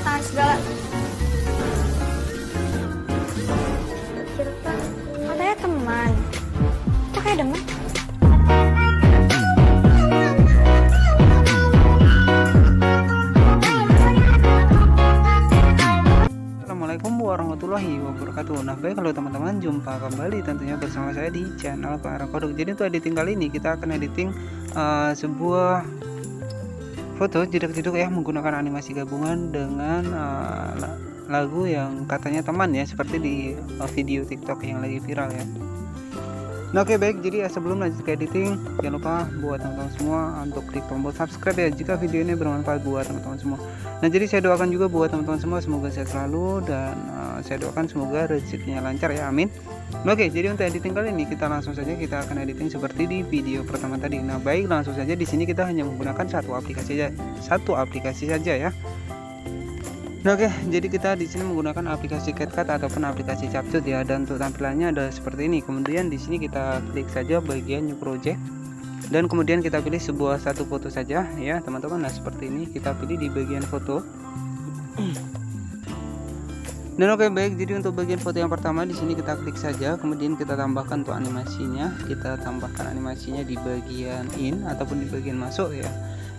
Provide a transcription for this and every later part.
tangan segala. Katanya teman. Kok kayak demen? Assalamualaikum warahmatullahi wabarakatuh. Nah baik, kalau teman-teman jumpa kembali tentunya bersama saya di channel Pak Kodok. Jadi untuk editing kali ini kita akan editing sebuah foto jeduk-jeduk ya, menggunakan animasi gabungan dengan lagu yang katanya teman ya, seperti di video TikTok yang lagi viral ya. Nah oke baik, jadi sebelum lanjut ke editing, jangan lupa buat teman-teman semua untuk klik tombol subscribe ya jika video ini bermanfaat buat teman-teman semua. Nah jadi saya doakan juga buat teman-teman semua semoga sehat selalu, dan saya doakan semoga rezekinya lancar ya, amin. Oke, jadi untuk editing kali ini kita langsung saja, kita akan editing seperti di video pertama tadi. Nah baik, langsung saja. Di sini kita hanya menggunakan satu aplikasi saja ya. Nah oke, jadi kita di sini menggunakan aplikasi CapCut ataupun aplikasi Capcut ya, dan untuk tampilannya adalah seperti ini. Kemudian di sini kita klik saja bagian New Project, dan kemudian kita pilih satu foto saja ya teman-teman. Nah seperti ini, kita pilih di bagian foto. Dan oke baik, jadi untuk bagian foto yang pertama di sini kita klik saja, kemudian kita tambahkan untuk animasinya, kita tambahkan animasinya di bagian in ataupun di bagian masuk ya.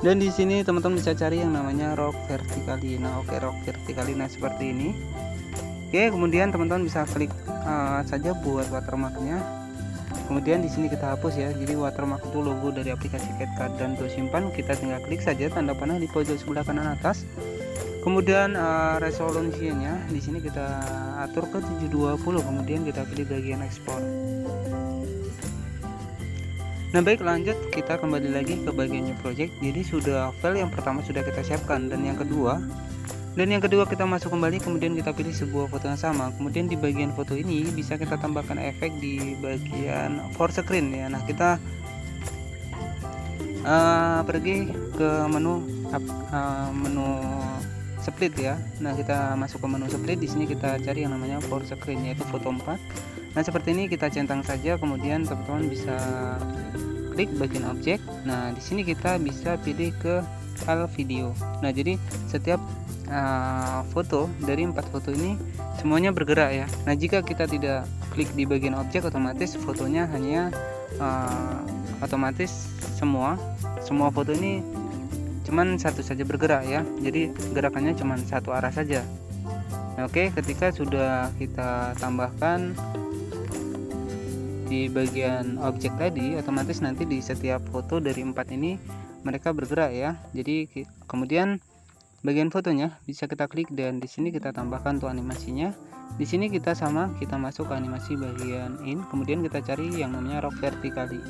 Dan di sini teman-teman bisa cari yang namanya rock vertically. Nah oke, rock vertically, nah seperti ini. Oke, kemudian teman-teman bisa klik saja buat watermarknya. Kemudian di sini kita hapus ya. Jadi watermark itu logo dari aplikasi CapCut, dan untuk simpan kita tinggal klik saja tanda panah di pojok sebelah kanan atas. Kemudian resolusinya di sini kita atur ke 720, kemudian kita pilih bagian ekspor. Nah baik, lanjut kita kembali lagi ke bagian New Project. Jadi sudah file yang pertama sudah kita siapkan, dan yang kedua kita masuk kembali, kemudian kita pilih sebuah foto yang sama. Kemudian di bagian foto ini bisa kita tambahkan efek di bagian for screen ya. Nah kita pergi ke menu split ya. Nah kita masuk ke menu split, di sini kita cari yang namanya for screen, yaitu foto 4. Nah seperti ini kita centang saja, kemudian teman-teman bisa klik bagian objek. Nah di sini kita bisa pilih ke file video. Nah jadi setiap foto dari 4 foto ini semuanya bergerak ya. Nah jika kita tidak klik di bagian objek, otomatis fotonya hanya otomatis semua foto ini cuman satu saja bergerak ya. Jadi gerakannya cuman satu arah saja. Nah, oke, ketika sudah kita tambahkan di bagian objek tadi, otomatis nanti di setiap foto dari 4 ini mereka bergerak ya. Jadi kemudian bagian fotonya bisa kita klik, dan di sini kita tambahkan untuk animasinya. Di sini kita masuk ke animasi bagian in, kemudian kita cari yang namanya rock vertically.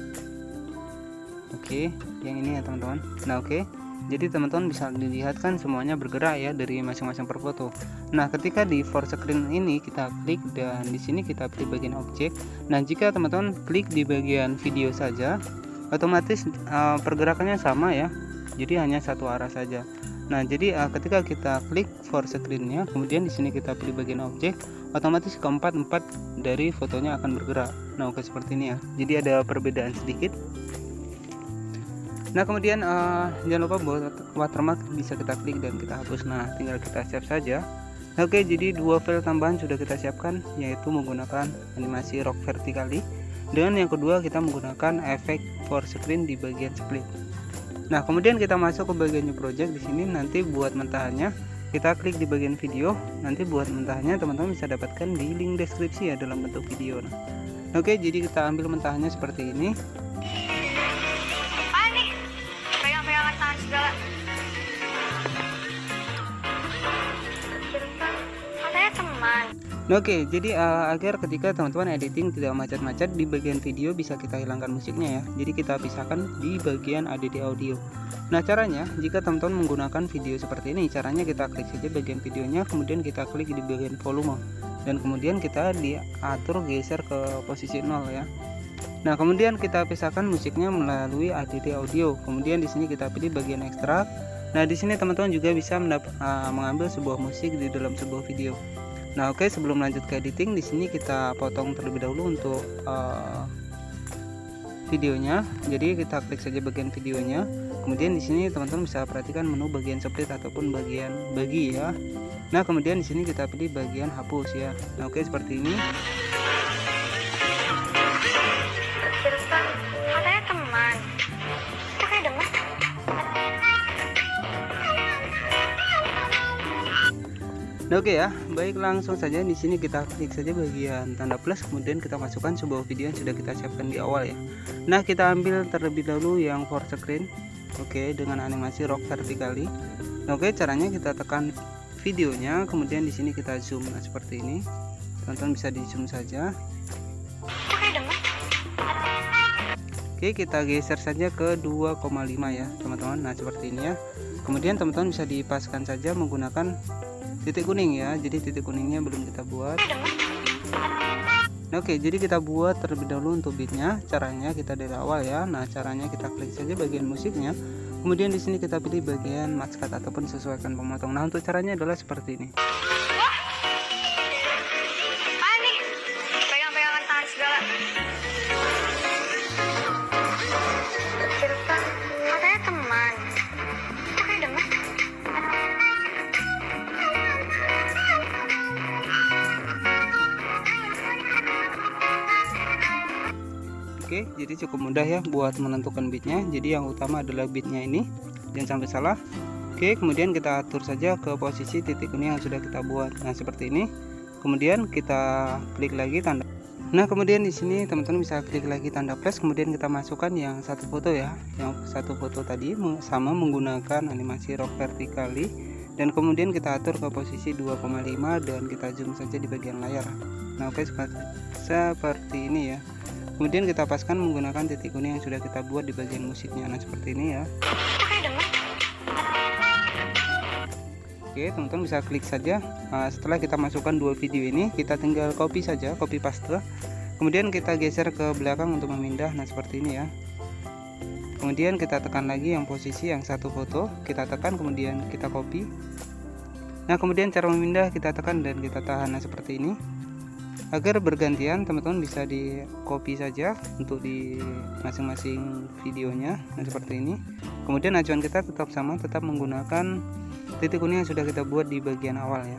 Oke, yang ini ya teman-teman. Nah oke, jadi teman-teman bisa dilihat kan semuanya bergerak ya dari masing-masing per foto. Nah ketika di for screen ini kita klik, dan di sini kita pilih bagian objek. Nah jika teman-teman klik di bagian video saja, otomatis pergerakannya sama ya, jadi hanya satu arah saja. Nah jadi ketika kita klik for screen-nya, kemudian di sini kita pilih bagian objek, otomatis keempat dari fotonya akan bergerak. Nah oke, seperti ini ya, jadi ada perbedaan sedikit. Nah kemudian jangan lupa buat watermark bisa kita klik dan kita hapus. Nah tinggal kita save saja. Oke, jadi dua file tambahan sudah kita siapkan, yaitu menggunakan animasi rock vertically, dan yang kedua kita menggunakan efek for screen di bagian split. Nah kemudian kita masuk ke bagian New Project. Di sini nanti buat mentahannya kita klik di bagian video. Nanti buat mentahannya teman-teman bisa dapatkan di link deskripsi ya dalam bentuk video. Nah oke, jadi kita ambil mentahannya seperti ini. Nah, oke, jadi agar ketika teman-teman editing tidak macet-macet, di bagian video bisa kita hilangkan musiknya ya. Jadi kita pisahkan di bagian ADD audio. Nah caranya, jika teman-teman menggunakan video seperti ini, caranya kita klik saja bagian videonya, kemudian kita klik di bagian volume, dan kemudian kita diatur geser ke posisi 0 ya. Nah kemudian kita pisahkan musiknya melalui ADD audio. Kemudian di sini kita pilih bagian ekstrak. Nah di sini teman-teman juga bisa mengambil sebuah musik di dalam sebuah video. Nah oke, sebelum lanjut ke editing, di sini kita potong terlebih dahulu untuk videonya. Jadi kita klik saja bagian videonya. Kemudian di sini teman-teman bisa perhatikan menu bagian split ataupun bagian bagi ya. Nah kemudian di sini kita pilih bagian hapus ya. Nah oke, seperti ini. Silvan, katanya teman. Kok kayak demen? Nah, oke ya, baik langsung saja di sini kita klik saja bagian tanda plus, kemudian kita masukkan sebuah video yang sudah kita siapkan di awal ya. Nah kita ambil terlebih dahulu yang for screen, oke, dengan animasi rock vertically. Nah, oke, caranya kita tekan videonya, kemudian di sini kita zoom. Nah seperti ini, teman-teman bisa di zoom saja. Kok kayak demen? Oke, kita geser saja ke 2,5 ya teman-teman. Nah seperti ini ya. Kemudian teman-teman bisa dipaskan saja menggunakan titik kuning ya, jadi titik kuningnya belum kita buat. Nah, oke, jadi kita buat terlebih dahulu untuk beatnya. Caranya kita dari awal ya. Nah caranya kita klik saja bagian musiknya, kemudian di sini kita pilih bagian match cut ataupun sesuaikan pemotong. Nah untuk caranya adalah seperti ini. Apaan nih? Pegang-pegangan tangan segala. Silvan, katanya teman. Kok kayak demen? Oke, jadi cukup mudah ya buat menentukan beatnya. Jadi yang utama adalah beatnya ini, jangan sampai salah. Oke, kemudian kita atur saja ke posisi titik kuning yang sudah kita buat. Nah seperti ini. Kemudian kita klik lagi tanda. Nah kemudian di sini teman-teman bisa klik lagi tanda plus, kemudian kita masukkan yang satu foto ya, yang satu foto tadi sama menggunakan animasi rock vertically, dan kemudian kita atur ke posisi 2,5 dan kita zoom saja di bagian layar. Nah oke, seperti ini ya. Kemudian kita paskan menggunakan titik kuning yang sudah kita buat di bagian musiknya. Nah seperti ini ya. Oke, teman-teman bisa klik saja. Setelah kita masukkan dua video ini, kita tinggal copy saja, copy paste. Kemudian kita geser ke belakang untuk memindah. Nah seperti ini ya. Kemudian kita tekan lagi yang posisi yang satu foto, kita tekan kemudian kita copy. Nah kemudian cara memindah kita tekan dan kita tahan. Nah seperti ini. Agar bergantian, teman-teman bisa di copy saja untuk di masing-masing videonya. Nah seperti ini. Kemudian acuan kita tetap sama, tetap menggunakan titik kuning yang sudah kita buat di bagian awal ya.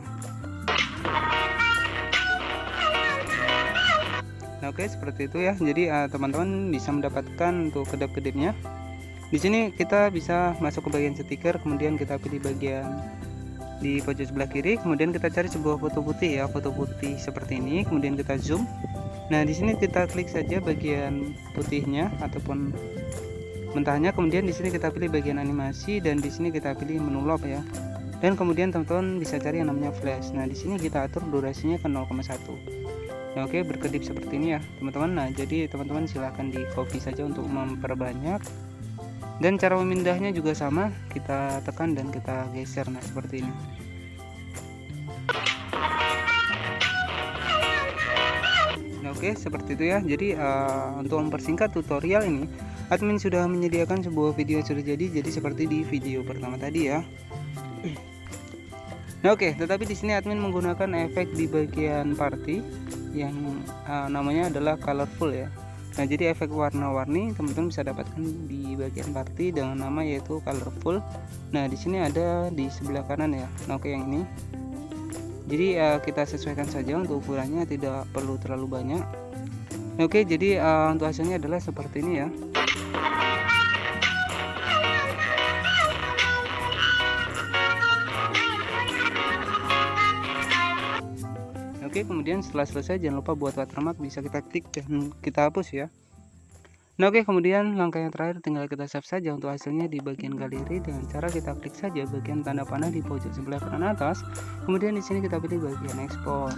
Nah oke, seperti itu ya. Jadi teman-teman bisa mendapatkan untuk kedap-kedipnya. Di sini kita bisa masuk ke bagian stiker, kemudian kita pilih bagian di pojok sebelah kiri, kemudian kita cari sebuah foto putih ya, foto putih seperti ini, kemudian kita zoom. Nah di sini kita klik saja bagian putihnya ataupun mentahnya, kemudian di sini kita pilih bagian animasi dan di sini kita pilih menu log ya, dan kemudian teman-teman bisa cari yang namanya flash. Nah di sini kita atur durasinya ke 0,1. Nah oke, berkedip seperti ini ya teman-teman. Nah jadi teman-teman silahkan di copy saja untuk memperbanyak, dan cara memindahnya juga sama, kita tekan dan kita geser. Nah seperti ini. Nah oke, seperti itu ya. Jadi untuk mempersingkat tutorial ini, admin sudah menyediakan sebuah video yang sudah jadi seperti di video pertama tadi ya. Nah oke, tetapi di sini admin menggunakan efek di bagian party yang namanya adalah colorful ya. Nah jadi efek warna-warni teman-teman bisa dapatkan di bagian party dengan nama yaitu colorful. Nah di sini ada di sebelah kanan ya. Nah oke, yang ini. Jadi kita sesuaikan saja untuk ukurannya, tidak perlu terlalu banyak. Nah, oke, jadi untuk hasilnya adalah seperti ini ya. Oke, kemudian setelah selesai jangan lupa buat watermark, bisa kita klik dan kita hapus ya. Nah oke, kemudian langkah yang terakhir tinggal kita save saja untuk hasilnya di bagian galeri dengan cara kita klik saja bagian tanda panah di pojok sebelah kanan atas. Kemudian di sini kita pilih bagian ekspor.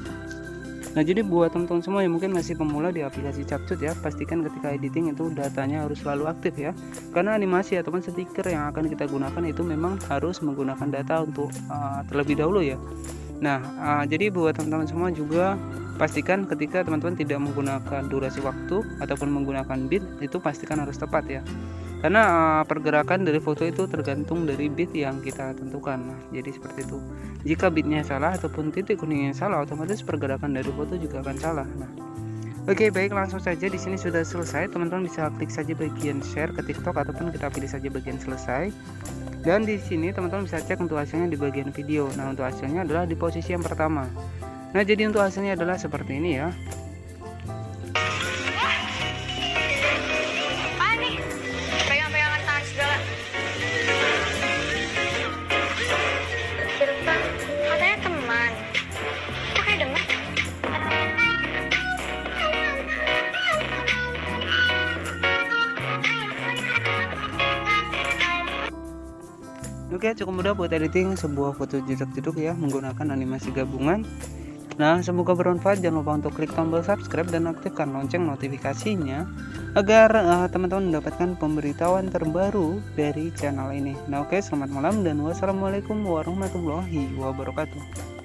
Nah jadi buat teman-teman semua yang mungkin masih pemula di aplikasi Capcut ya, pastikan ketika editing itu datanya harus selalu aktif ya, karena animasi ataupun stiker yang akan kita gunakan itu memang harus menggunakan data untuk terlebih dahulu ya. Nah jadi buat teman-teman semua juga pastikan ketika teman-teman tidak menggunakan durasi waktu ataupun menggunakan bit, itu pastikan harus tepat ya, karena pergerakan dari foto itu tergantung dari bit yang kita tentukan. Nah jadi seperti itu, jika bitnya salah ataupun titik kuningnya salah, otomatis pergerakan dari foto juga akan salah. Nah oke, baik, langsung saja di sini sudah selesai. Teman-teman bisa klik saja bagian share ke TikTok ataupun kita pilih saja bagian selesai. Dan di sini teman-teman bisa cek untuk hasilnya di bagian video. Nah, untuk hasilnya adalah di posisi yang pertama. Nah, jadi untuk hasilnya adalah seperti ini ya. Apaan nih? Pegang-pegangan tangan segala. Katanya teman. Kok kayak denger? Oke, cukup mudah buat editing sebuah foto jedak-jeduk ya menggunakan animasi gabungan. Nah, semoga bermanfaat. Jangan lupa untuk klik tombol subscribe dan aktifkan lonceng notifikasinya agar teman-teman mendapatkan pemberitahuan terbaru dari channel ini. Nah, oke, selamat malam dan wassalamualaikum warahmatullahi wabarakatuh.